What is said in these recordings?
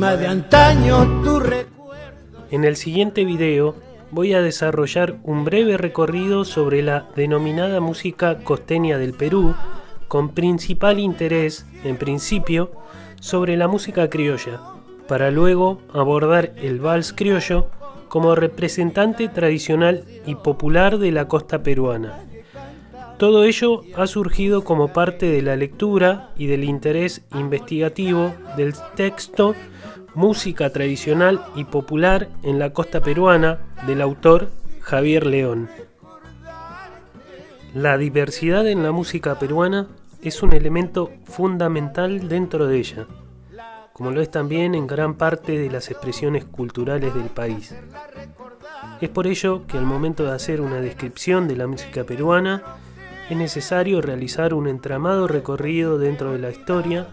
Encima de antaño tu recuerdo. En el siguiente video voy a desarrollar un breve recorrido sobre la denominada música costeña del Perú, con principal interés, en principio, sobre la música criolla, para luego abordar el vals criollo como representante tradicional y popular de la costa peruana. Todo ello ha surgido como parte de la lectura y del interés investigativo del texto Música tradicional y popular en la costa peruana del autor Javier León. La diversidad en la música peruana es un elemento fundamental dentro de ella, como lo es también en gran parte de las expresiones culturales del país. Es por ello que al momento de hacer una descripción de la música peruana es necesario realizar un entramado recorrido dentro de la historia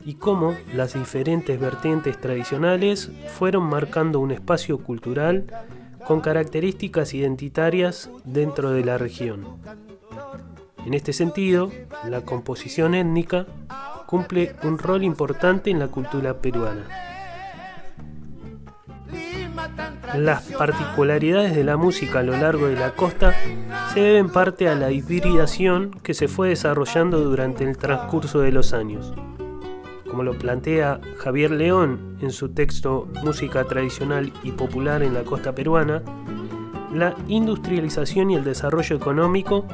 y cómo las diferentes vertientes tradicionales fueron marcando un espacio cultural con características identitarias dentro de la región. En este sentido, la composición étnica cumple un rol importante en la cultura peruana. Las particularidades de la música a lo largo de la costa se deben en parte a la hibridación que se fue desarrollando durante el transcurso de los años. Como lo plantea Javier León en su texto Música tradicional y popular en la costa peruana, la industrialización y el desarrollo económico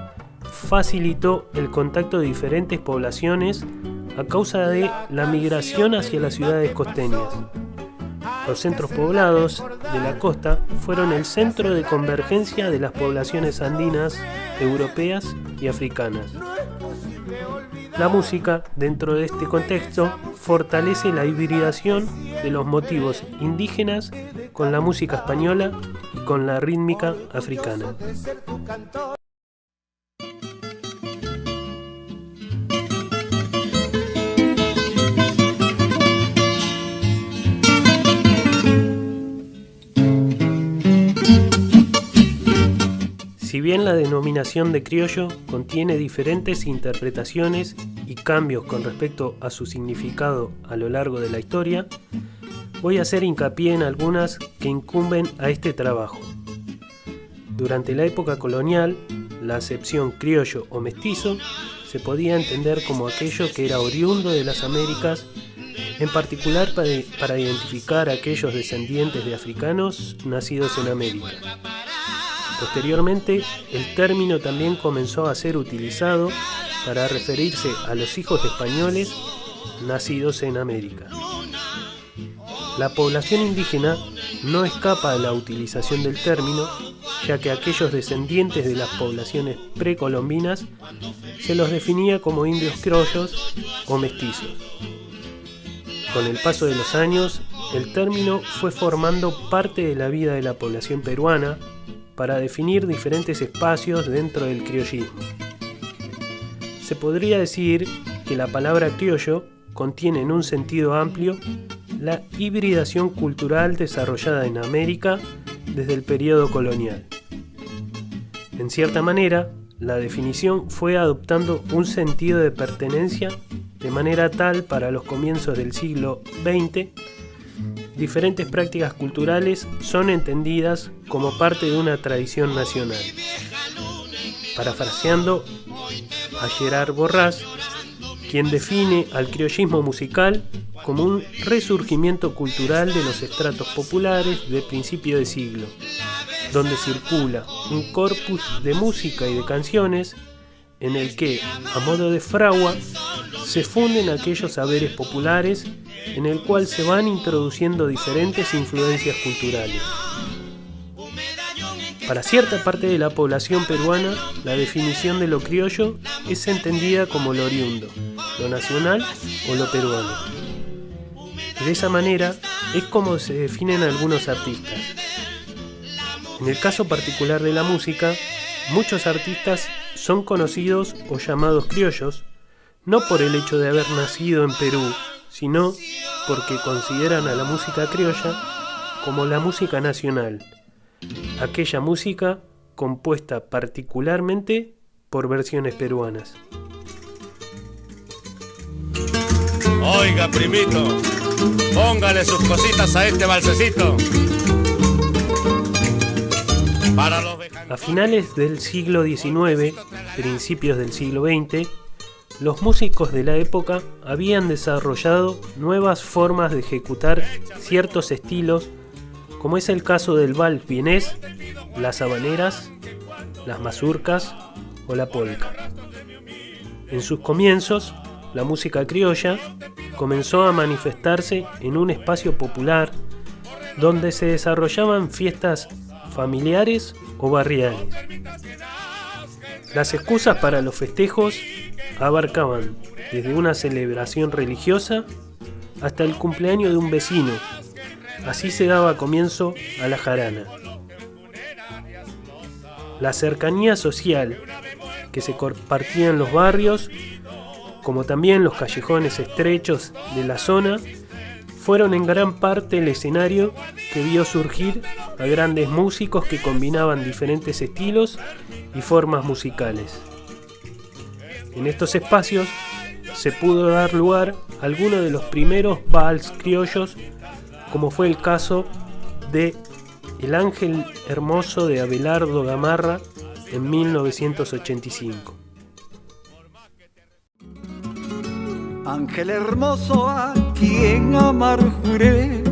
facilitó el contacto de diferentes poblaciones a causa de la migración hacia las ciudades costeñas. Los centros poblados de la costa fueron el centro de convergencia de las poblaciones andinas, europeas y africanas. La música, dentro de este contexto, fortalece la hibridación de los motivos indígenas con la música española y con la rítmica africana. Si bien la denominación de criollo contiene diferentes interpretaciones y cambios con respecto a su significado a lo largo de la historia, voy a hacer hincapié en algunas que incumben a este trabajo. Durante la época colonial, la acepción criollo o mestizo se podía entender como aquello que era oriundo de las Américas, en particular para identificar a aquellos descendientes de africanos nacidos en América. Posteriormente, el término también comenzó a ser utilizado para referirse a los hijos de españoles nacidos en América. La población indígena no escapa a la utilización del término, ya que aquellos descendientes de las poblaciones precolombinas se los definía como indios criollos o mestizos. Con el paso de los años, el término fue formando parte de la vida de la población peruana para definir diferentes espacios dentro del criollismo. Se podría decir que la palabra criollo contiene en un sentido amplio la hibridación cultural desarrollada en América desde el periodo colonial. En cierta manera, la definición fue adoptando un sentido de pertenencia de manera tal para los comienzos del siglo XX, diferentes prácticas culturales son entendidas como parte de una tradición nacional. Parafraseando a Gerard Borrás, quien define al criollismo musical como un resurgimiento cultural de los estratos populares de principio de siglo, donde circula un corpus de música y de canciones en el que, a modo de fragua, se funden aquellos saberes populares en el cual se van introduciendo diferentes influencias culturales. Para cierta parte de la población peruana, la definición de lo criollo es entendida como lo oriundo, lo nacional o lo peruano. De esa manera es como se definen algunos artistas. En el caso particular de la música, muchos artistas son conocidos o llamados criollos, no por el hecho de haber nacido en Perú, sino porque consideran a la música criolla como la música nacional, aquella música compuesta particularmente por versiones peruanas. Oiga, primito, Póngale sus cositas a este balsecito. Para los A finales del siglo XIX, principios del siglo XX, los músicos de la época habían desarrollado nuevas formas de ejecutar ciertos estilos, como es el caso del vals vienés, las habaneras, las mazurcas o la polka. En sus comienzos, la música criolla comenzó a manifestarse en un espacio popular donde se desarrollaban fiestas familiares o barriales. Las excusas para los festejos abarcaban desde una celebración religiosa hasta el cumpleaños de un vecino. Así se daba comienzo a la jarana. La cercanía social que se compartía en los barrios, como también los callejones estrechos de la zona, fueron en gran parte el escenario que vio surgir a grandes músicos que combinaban diferentes estilos y formas musicales. En estos espacios se pudo dar lugar a algunos de los primeros vals criollos, como fue el caso de El Ángel Hermoso de Abelardo Gamarra en 1985. Ángel hermoso a quien amar juré,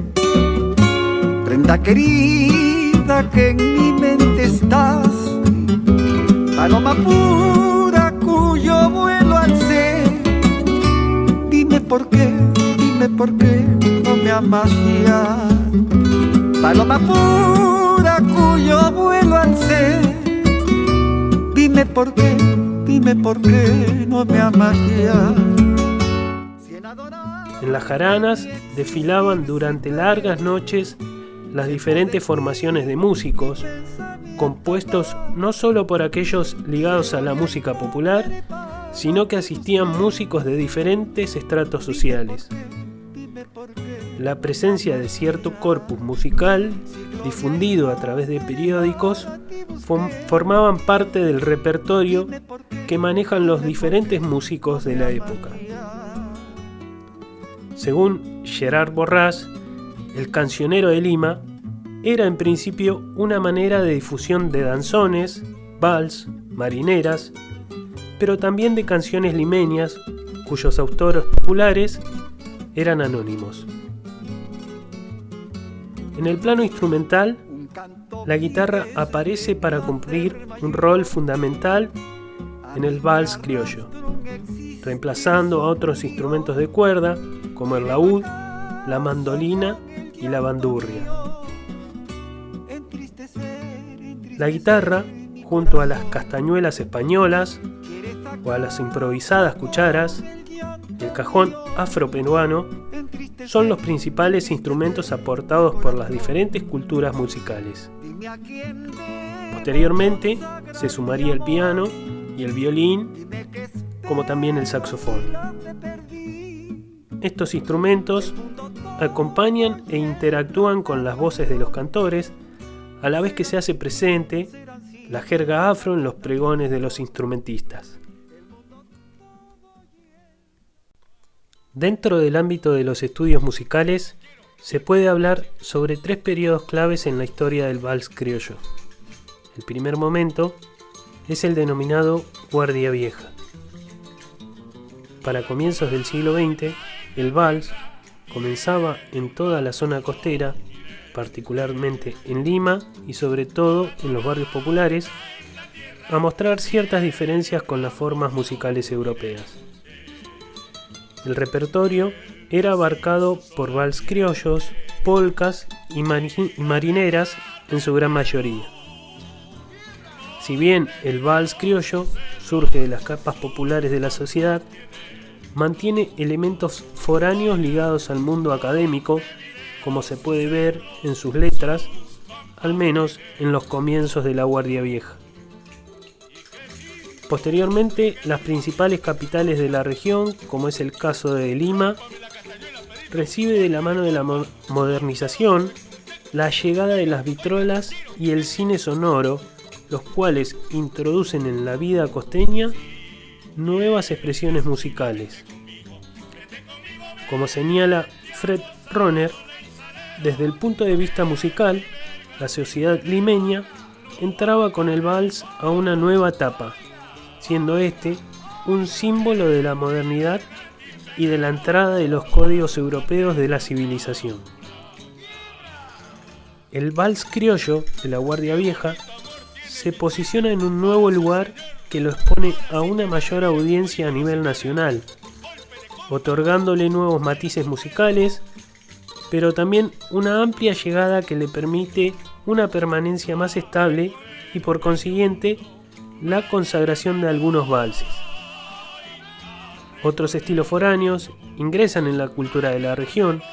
prenda querida que en mi mente estás, paloma pura cuyo vuelo alcé. Dime por qué no me amas ya. Paloma pura cuyo vuelo alcé. Dime por qué no me amas ya. En las jaranas desfilaban durante largas noches las diferentes formaciones de músicos, compuestos no solo por aquellos ligados a la música popular, sino que asistían músicos de diferentes estratos sociales. La presencia de cierto corpus musical, difundido a través de periódicos, formaban parte del repertorio que manejan los diferentes músicos de la época. Según Gerard Borrás, el cancionero de Lima era en principio una manera de difusión de danzones, vals, marineras, pero también de canciones limeñas cuyos autores populares eran anónimos. En el plano instrumental, la guitarra aparece para cumplir un rol fundamental en el vals criollo, reemplazando a otros instrumentos de cuerda como el laúd, la mandolina y la bandurria. La guitarra, junto a las castañuelas españolas o a las improvisadas cucharas, el cajón afroperuano, son los principales instrumentos aportados por las diferentes culturas musicales. Posteriormente se sumaría el piano y el violín, como también el saxofón. Estos instrumentos acompañan e interactúan con las voces de los cantores, a la vez que se hace presente la jerga afro en los pregones de los instrumentistas. Dentro del ámbito de los estudios musicales, se puede hablar sobre tres periodos claves en la historia del vals criollo. El primer momento es el denominado Guardia Vieja. Para comienzos del siglo XX, el vals comenzaba en toda la zona costera, particularmente en Lima y sobre todo en los barrios populares, a mostrar ciertas diferencias con las formas musicales europeas. El repertorio era abarcado por vals criollos, polcas y marineras en su gran mayoría. Si bien el vals criollo surge de las capas populares de la sociedad, mantiene elementos foráneos ligados al mundo académico, como se puede ver en sus letras, al menos en los comienzos de la Guardia Vieja. Posteriormente, las principales capitales de la región, como es el caso de Lima, recibe de la mano de la modernización la llegada de las vitrolas y el cine sonoro, los cuales introducen en la vida costeña nuevas expresiones musicales. Como señala Fred Rohner, desde el punto de vista musical, la sociedad limeña entraba con el vals a una nueva etapa, siendo este un símbolo de la modernidad y de la entrada de los códigos europeos de la civilización. El vals criollo de la Guardia Vieja se posiciona en un nuevo lugar que lo expone a una mayor audiencia a nivel nacional, otorgándole nuevos matices musicales, pero también una amplia llegada que le permite una permanencia más estable y por consiguiente la consagración de algunos valses. Otros estilos foráneos ingresan en la cultura de la región,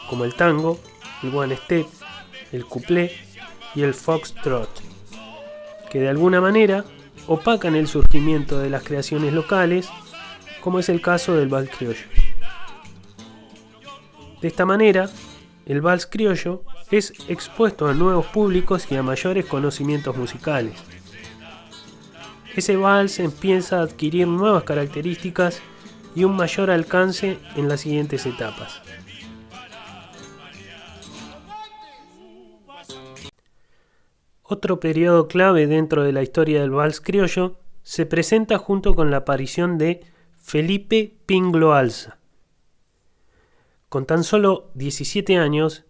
como el tango, el one step, el cuplé y el foxtrot, que de alguna manera opacan el surgimiento de las creaciones locales, como es el caso del vals criollo. De esta manera, el vals criollo es expuesto a nuevos públicos y a mayores conocimientos musicales. Ese vals empieza a adquirir nuevas características y un mayor alcance en las siguientes etapas. Otro periodo clave dentro de la historia del vals criollo se presenta junto con la aparición de Felipe Pinglo Alza. Con tan solo 17 años,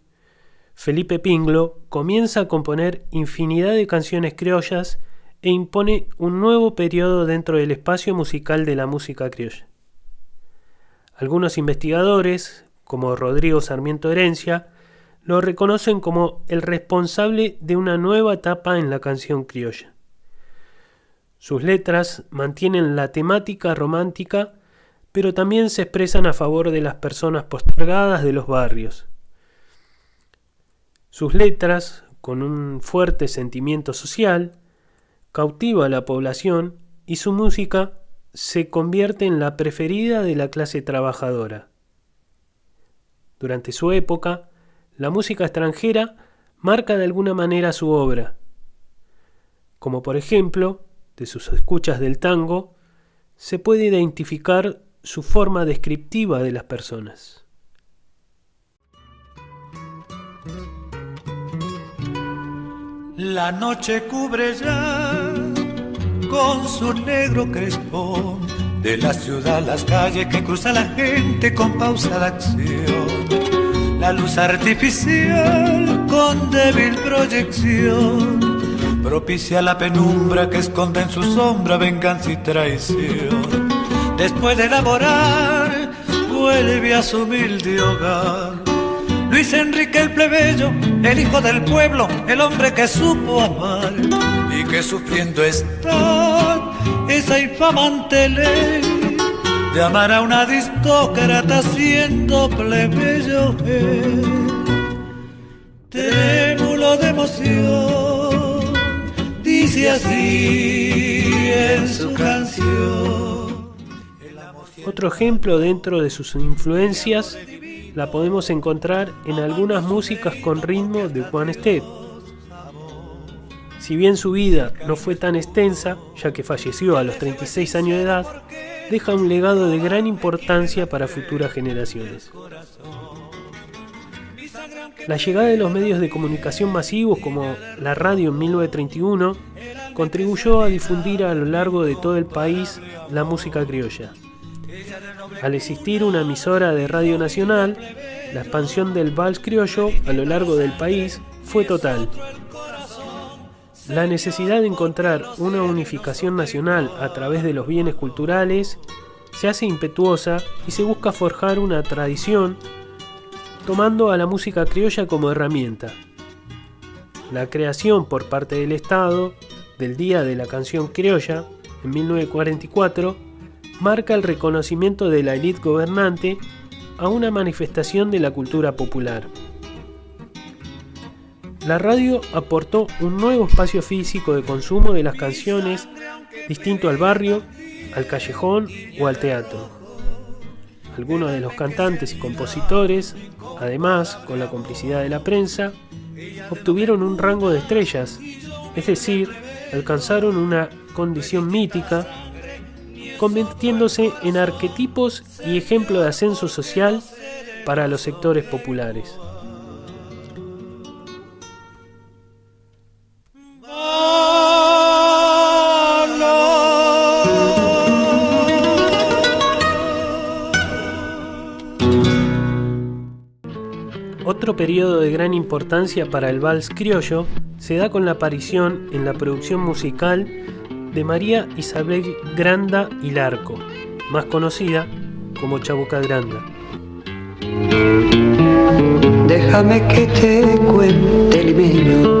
Felipe Pinglo comienza a componer infinidad de canciones criollas e impone un nuevo periodo dentro del espacio musical de la música criolla. Algunos investigadores, como Rodrigo Sarmiento Herencia, lo reconocen como el responsable de una nueva etapa en la canción criolla. Sus letras mantienen la temática romántica, pero también se expresan a favor de las personas postergadas de los barrios. Sus letras, con un fuerte sentimiento social, cautiva a la población y su música se convierte en la preferida de la clase trabajadora. Durante su época, la música extranjera marca de alguna manera su obra, como por ejemplo, de sus escuchas del tango, se puede identificar su forma descriptiva de las personas. La noche cubre ya con su negro crespón de la ciudad las calles que cruza la gente con pausada acción. La luz artificial con débil proyección propicia la penumbra que esconde en su sombra venganza y traición. Después de laborar vuelve a su humilde hogar Luis Enrique el plebeyo, el hijo del pueblo, el hombre que supo amar y que sufriendo está esa infamante ley de amar a una aristócrata siendo plebeyo él. Trémulo de emoción, dice así en su canción. Otro ejemplo dentro de sus influencias la podemos encontrar en algunas músicas con ritmo de one step. Si bien su vida no fue tan extensa, ya que falleció a los 36 años de edad, deja un legado de gran importancia para futuras generaciones. La llegada de los medios de comunicación masivos como la radio en 1931 contribuyó a difundir a lo largo de todo el país la música criolla. Al existir una emisora de radio nacional, la expansión del vals criollo a lo largo del país fue total. La necesidad de encontrar una unificación nacional a través de los bienes culturales se hace impetuosa y se busca forjar una tradición tomando a la música criolla como herramienta. La creación por parte del Estado del Día de la Canción Criolla en 1944 marca el reconocimiento de la élite gobernante a una manifestación de la cultura popular. La radio aportó un nuevo espacio físico de consumo de las canciones distinto al barrio, al callejón o al teatro. Algunos de los cantantes y compositores, además con la complicidad de la prensa, obtuvieron un rango de estrellas, es decir, alcanzaron una condición mítica, convirtiéndose en arquetipos y ejemplo de ascenso social para los sectores populares. Otro periodo de gran importancia para el vals criollo se da con la aparición en la producción musical de María Isabel Granda y Larco, más conocida como Chabuca Granda. Déjame que te cuente el limeño,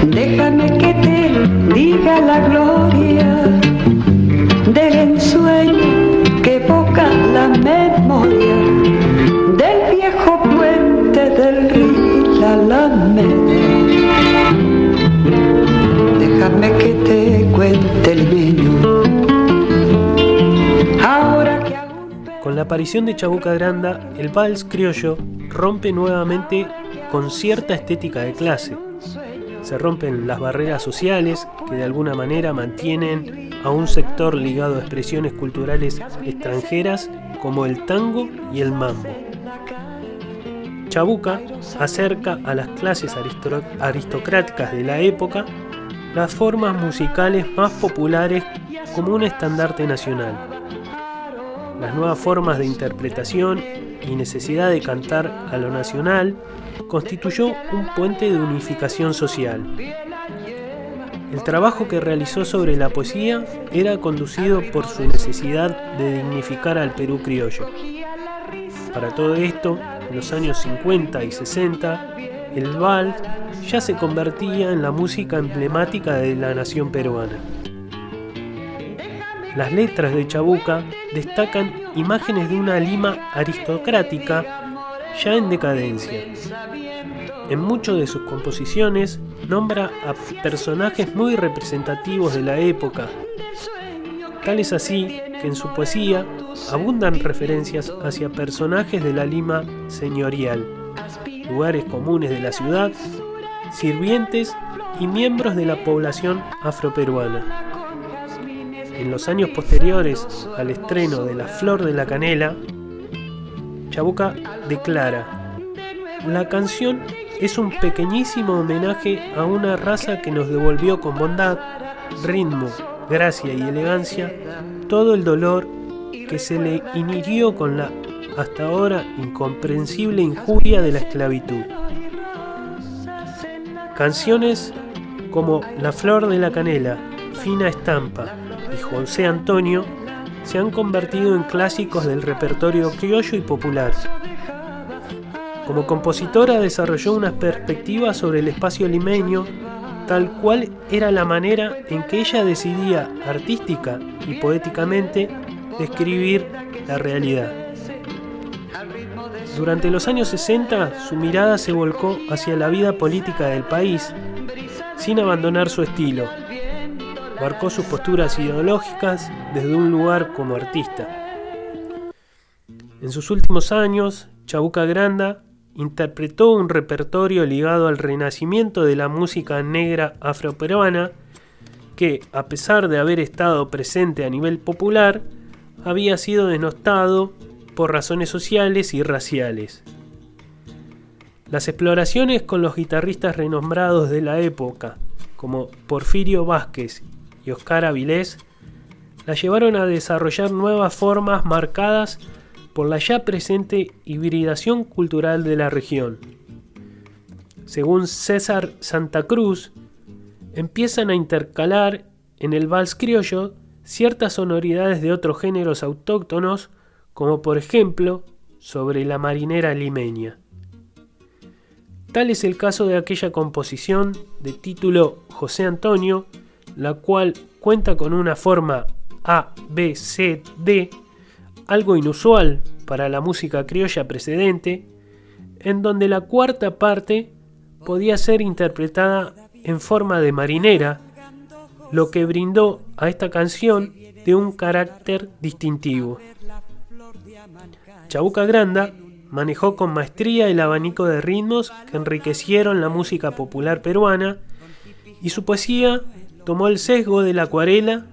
déjame que te diga la gloria del ensueño que evoca la memoria del viejo puente del río La Alameda. Déjame que te cuente el limeño. Ahora que con la aparición de Chabuca Granda, el vals criollo rompe nuevamente con cierta estética de clase. Se rompen las barreras sociales que de alguna manera mantienen a un sector ligado a expresiones culturales extranjeras como el tango y el mambo. Chabuca acerca a las clases aristocráticas de la época las formas musicales más populares como un estandarte nacional. Las nuevas formas de interpretación y necesidad de cantar a lo nacional constituyó un puente de unificación social. El trabajo que realizó sobre la poesía era conducido por su necesidad de dignificar al Perú criollo. Para todo esto, en los años 50 y 60, el vals ya se convertía en la música emblemática de la nación peruana. Las letras de Chabuca destacan imágenes de una Lima aristocrática ya en decadencia. En muchas de sus composiciones nombra a personajes muy representativos de la época. Tal es así que en su poesía abundan referencias hacia personajes de la Lima señorial, lugares comunes de la ciudad, sirvientes y miembros de la población afroperuana. En los años posteriores al estreno de La Flor de la Canela, Chabuca declara: la canción es un pequeñísimo homenaje a una raza que nos devolvió con bondad, ritmo, gracia y elegancia todo el dolor que se le inhirió con la hasta ahora incomprensible injuria de la esclavitud. Canciones como La Flor de la Canela, Fina Estampa y José Antonio se han convertido en clásicos del repertorio criollo y popular. Como compositora desarrolló una perspectiva sobre el espacio limeño, tal cual era la manera en que ella decidía artística y poéticamente describir la realidad. Durante los años 60, su mirada se volcó hacia la vida política del país, sin abandonar su estilo. Marcó sus posturas ideológicas desde un lugar como artista. En sus últimos años, Chabuca Granda interpretó un repertorio ligado al renacimiento de la música negra afroperuana que, a pesar de haber estado presente a nivel popular, había sido denostado por razones sociales y raciales. Las exploraciones con los guitarristas renombrados de la época, como Porfirio Vázquez y Oscar Avilés, la llevaron a desarrollar nuevas formas marcadas por la ya presente hibridación cultural de la región. Según César Santa Cruz, empiezan a intercalar en el vals criollo ciertas sonoridades de otros géneros autóctonos, como por ejemplo sobre la marinera limeña. Tal es el caso de aquella composición de título José Antonio, la cual cuenta con una forma A-B-C-D, algo inusual para la música criolla precedente, en donde la cuarta parte podía ser interpretada en forma de marinera, lo que brindó a esta canción de un carácter distintivo. Chabuca Granda manejó con maestría el abanico de ritmos que enriquecieron la música popular peruana, y su poesía tomó el sesgo de la acuarela,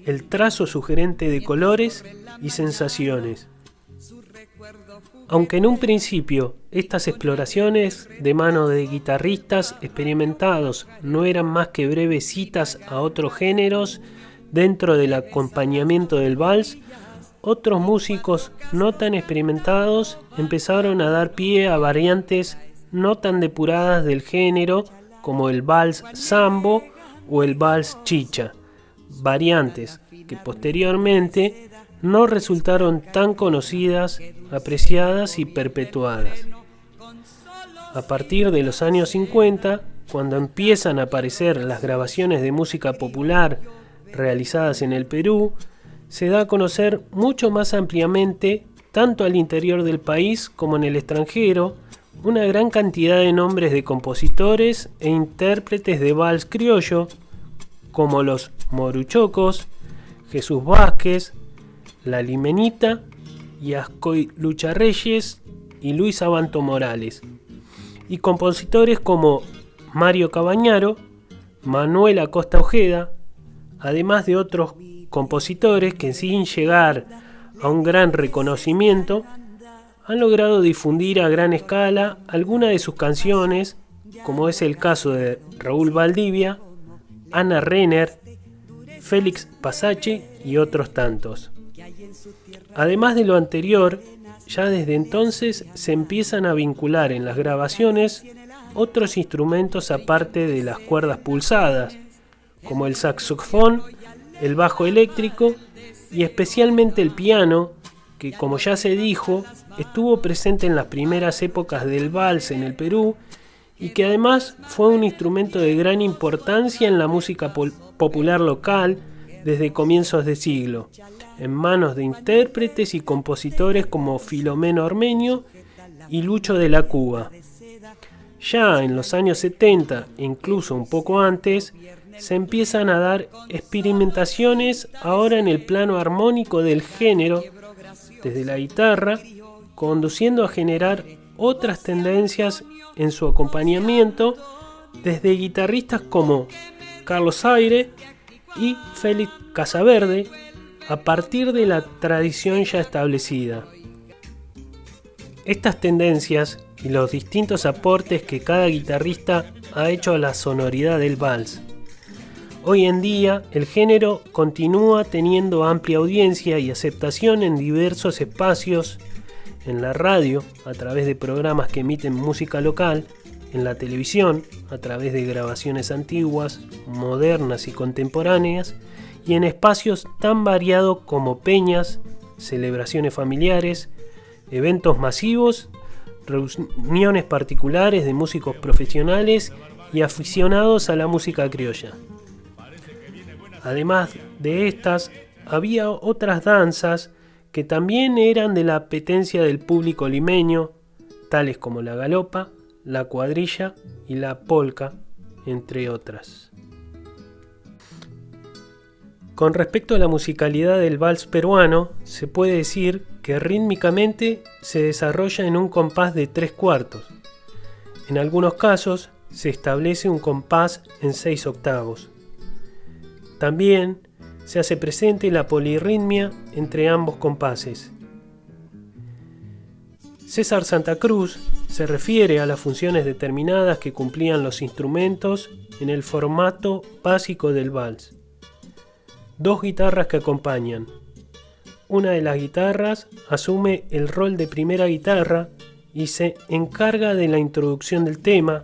el trazo sugerente de colores y sensaciones. Aunque en un principio estas exploraciones de mano de guitarristas experimentados no eran más que breves citas a otros géneros dentro del acompañamiento del vals, otros músicos no tan experimentados empezaron a dar pie a variantes no tan depuradas del género como el vals sambo o el vals chicha, variantes que posteriormente no resultaron tan conocidas, apreciadas y perpetuadas. A partir de los años 50, cuando empiezan a aparecer las grabaciones de música popular realizadas en el Perú, se da a conocer mucho más ampliamente, tanto al interior del país como en el extranjero, una gran cantidad de nombres de compositores e intérpretes de vals criollo, como los Moruchocos, Jesús Vázquez, La Limenita y Ascoy Lucharreyes y Luis Abanto Morales, y compositores como Mario Cabañaro, Manuel Acosta Ojeda, además de otros compositores que sin llegar a un gran reconocimiento han logrado difundir a gran escala algunas de sus canciones, como es el caso de Raúl Valdivia, Ana Renner, Félix Pasache y otros tantos. Además de lo anterior, ya desde entonces se empiezan a vincular en las grabaciones otros instrumentos aparte de las cuerdas pulsadas, como el saxofón, el bajo eléctrico y especialmente el piano, que como ya se dijo, estuvo presente en las primeras épocas del vals en el Perú y que además fue un instrumento de gran importancia en la música popular local desde comienzos de siglo, en manos de intérpretes y compositores como Filomeno Ormeño y Lucho de la Cuba. Ya en los años 70 e incluso un poco antes, se empiezan a dar experimentaciones ahora en el plano armónico del género, desde la guitarra, conduciendo a generar otras tendencias en su acompañamiento, desde guitarristas como Carlos Aire y Félix Casaverde, a partir de la tradición ya establecida. Estas tendencias y los distintos aportes que cada guitarrista ha hecho a la sonoridad del vals. Hoy en día el género continúa teniendo amplia audiencia y aceptación en diversos espacios, en la radio a través de programas que emiten música local, en la televisión a través de grabaciones antiguas, modernas y contemporáneas, y en espacios tan variados como peñas, celebraciones familiares, eventos masivos, reuniones particulares de músicos profesionales y aficionados a la música criolla. Además de estas, había otras danzas que también eran de la apetencia del público limeño, tales como la galopa, la cuadrilla y la polca, entre otras. Con respecto a la musicalidad del vals peruano, se puede decir que rítmicamente se desarrolla en un compás de 3/4. En algunos casos se establece un compás en 6 octavos. También se hace presente la polirritmia entre ambos compases. César Santa Cruz se refiere a las funciones determinadas que cumplían los instrumentos en el formato básico del vals. 2 guitarras que acompañan. Una de las guitarras asume el rol de primera guitarra y se encarga de la introducción del tema,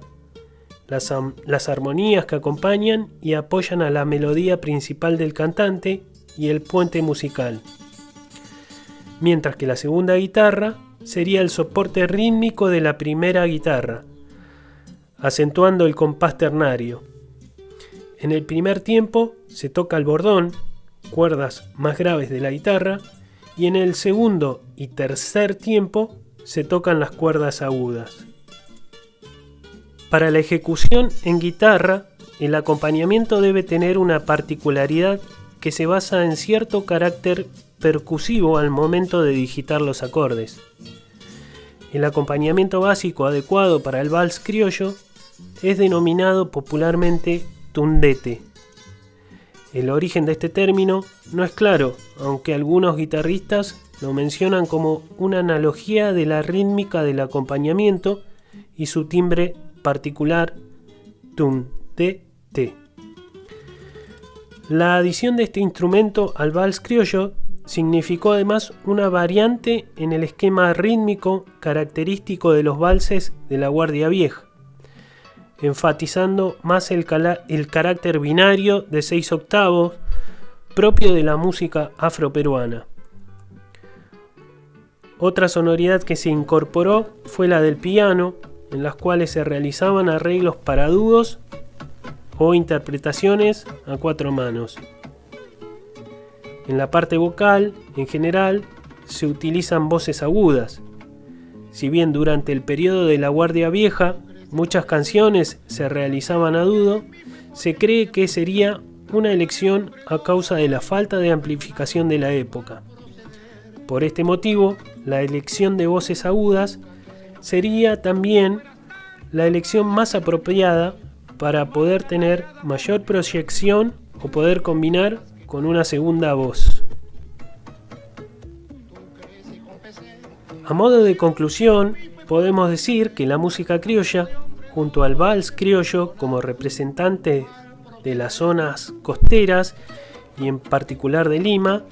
las armonías que acompañan y apoyan a la melodía principal del cantante y el puente musical. Mientras que la segunda guitarra sería el soporte rítmico de la primera guitarra, acentuando el compás ternario. En el primer tiempo se toca el bordón, cuerdas más graves de la guitarra, y en el segundo y tercer tiempo se tocan las cuerdas agudas. Para la ejecución en guitarra, el acompañamiento debe tener una particularidad que se basa en cierto carácter percusivo al momento de digitar los acordes. El acompañamiento básico adecuado para el vals criollo es denominado popularmente tundete. El origen de este término no es claro, aunque algunos guitarristas lo mencionan como una analogía de la rítmica del acompañamiento y su timbre particular, tum, te, te. La adición de este instrumento al vals criollo significó además una variante en el esquema rítmico característico de los valses de la Guardia Vieja, enfatizando más el carácter binario de 6 octavos propio de la música afroperuana. Otra sonoridad que se incorporó fue la del piano, en las cuales se realizaban arreglos para dúos o interpretaciones a 4 manos. En la parte vocal, en general, se utilizan voces agudas. Si bien durante el periodo de la Guardia Vieja muchas canciones se realizaban a dúo, se cree que sería una elección a causa de la falta de amplificación de la época. Por este motivo, la elección de voces agudas sería también la elección más apropiada para poder tener mayor proyección o poder combinar con una segunda voz. A modo de conclusión, podemos decir que la música criolla, junto al vals criollo como representante de las zonas costeras y en particular de Lima,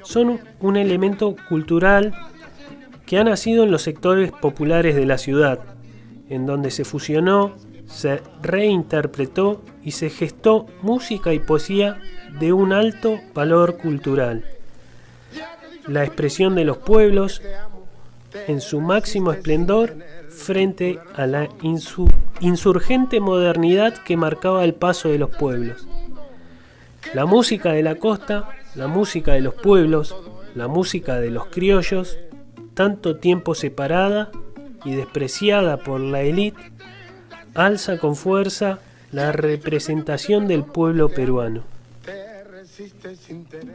son un elemento cultural que ha nacido en los sectores populares de la ciudad, en donde se fusionó, se reinterpretó y se gestó música y poesía de un alto valor cultural. La expresión de los pueblos en su máximo esplendor frente a la insurgente modernidad que marcaba el paso de los pueblos. La música de la costa, la música de los pueblos, la música de los criollos, tanto tiempo separada y despreciada por la élite, alza con fuerza la representación del pueblo peruano. Te resistes sin tener